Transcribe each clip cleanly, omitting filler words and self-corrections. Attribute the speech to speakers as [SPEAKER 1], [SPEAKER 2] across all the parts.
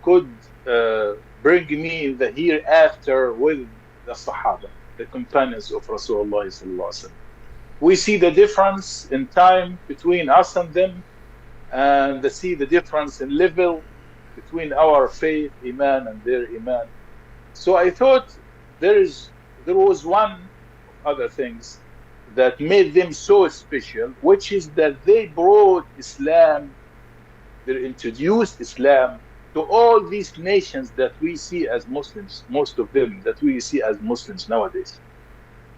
[SPEAKER 1] could bring me in the hereafter with the Sahaba, the companions of Rasulullah sallallahu alaihi wasallam. We see the difference in time between us and them, and they see the difference in level between our faith, iman, and their iman. So I thought there was one of other things that made them so special, which is that they brought Islam, they introduced Islam to all these nations that we see as Muslims, most of them that we see as Muslims nowadays.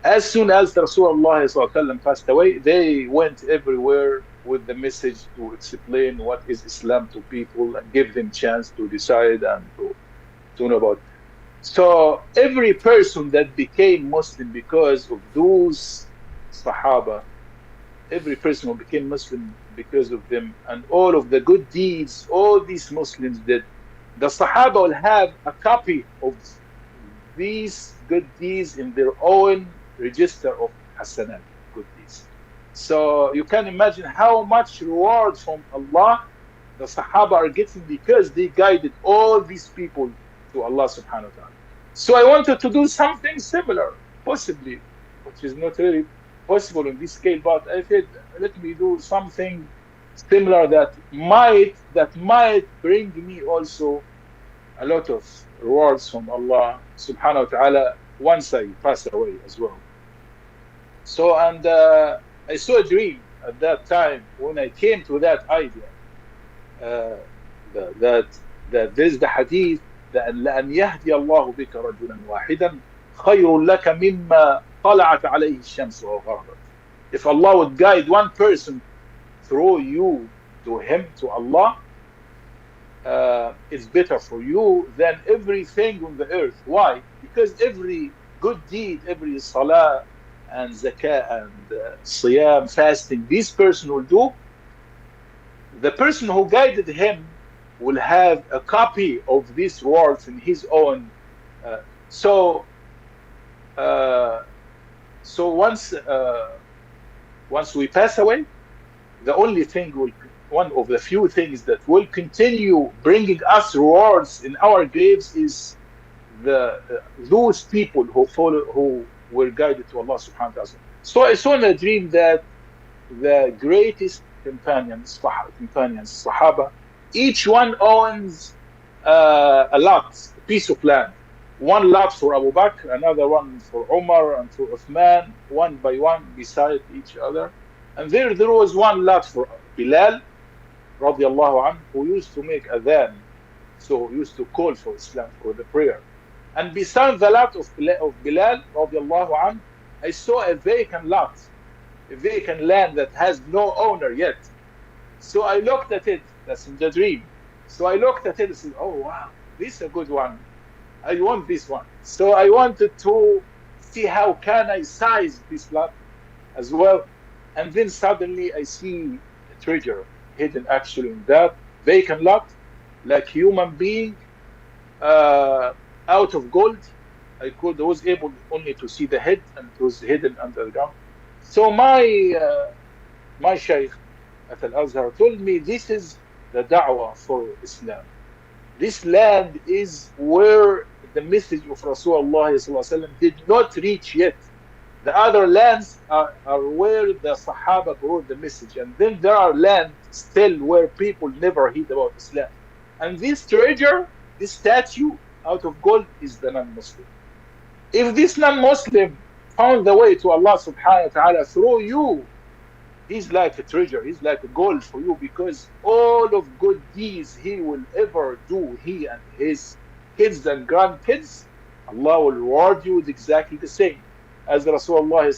[SPEAKER 1] As soon as Rasulullah passed away, they went everywhere with the message to explain what is Islam to people and give them chance to decide and to know about. So every person that became Muslim because of those Sahaba, every person who became Muslim because of them, and all of the good deeds all these Muslims did, the Sahaba will have a copy of these good deeds in their own register of Hasanat, good deeds. So you can imagine how much reward from Allah the Sahaba are getting because they guided all these people to Allah subhanahu wa ta'ala. So I wanted to do something similar, possibly, which is not really possible in this scale, but I said, let me do something similar that might bring me also a lot of rewards from Allah subhanahu wa ta'ala once I pass away as well. So, and I saw a dream at that time when I came to that idea, that there's the hadith that لأن يهدي الله بك رجلا واحدا خير لك مما طلعت عليه الشمس وغربت. If Allah would guide one person through you to Him, to Allah, it's better for you than everything on the earth. Why? Because every good deed, every salah and zakah and siyam, fasting, this person will do, the person who guided him will have a copy of these words in his own. So once we pass away, the only thing one of the few things that will continue bringing us rewards in our graves is those people who were guided to Allah subhanahu wa ta'ala. So I saw in a dream that the greatest companions, Sahaba, each one owns a lot, a piece of land. One lot for Abu Bakr, another one for Umar and for Uthman, one by one beside each other. And there was one lot for Bilal, radiallahu anhu, who used to make adhan, so he used to call for Islam, for the prayer. And beside the lot of Bilal, radiallahu anhu, I saw a vacant lot, a vacant land that has no owner yet. So I looked at it, that's in the dream. So I looked at it and said, oh wow, this is a good one. I want this one. So I wanted to see how can I size this lot as well. And then suddenly I see a treasure hidden actually in that vacant lot, like human being, out of gold. I was able only to see the head, and it was hidden under the ground. So my Shaykh at Al-Azhar told me this is the da'wah for Islam. This land is where the message of Rasulullah did not reach yet. The other lands are where the Sahaba brought the message, and then there are lands still where people never heard about Islam. And this treasure, this statue out of gold, is the non-Muslim. If this non-Muslim found the way to Allah subhanahu wa ta'ala through you, he's like a treasure, he's like a gold for you, because all of good deeds he will ever do, he and his kids and grandkids, Allah will reward you with exactly the same. As Rasulullah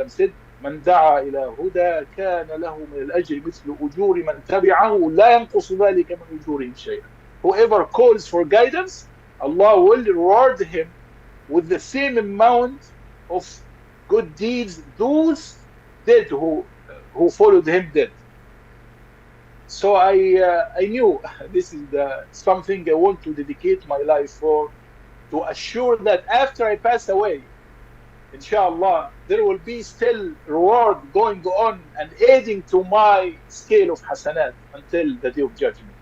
[SPEAKER 1] said, من دعا إلى هدى كان له من الأجر مثل أجور من تبعه لا ينقص ذلك من أجورهم شيئا. Whoever calls for guidance, Allah will reward him with the same amount of good deeds those did who followed him did. So I knew this is something I want to dedicate my life for, to assure that after I pass away, inshallah, there will be still reward going on and adding to my scale of hasanat until the day of judgment.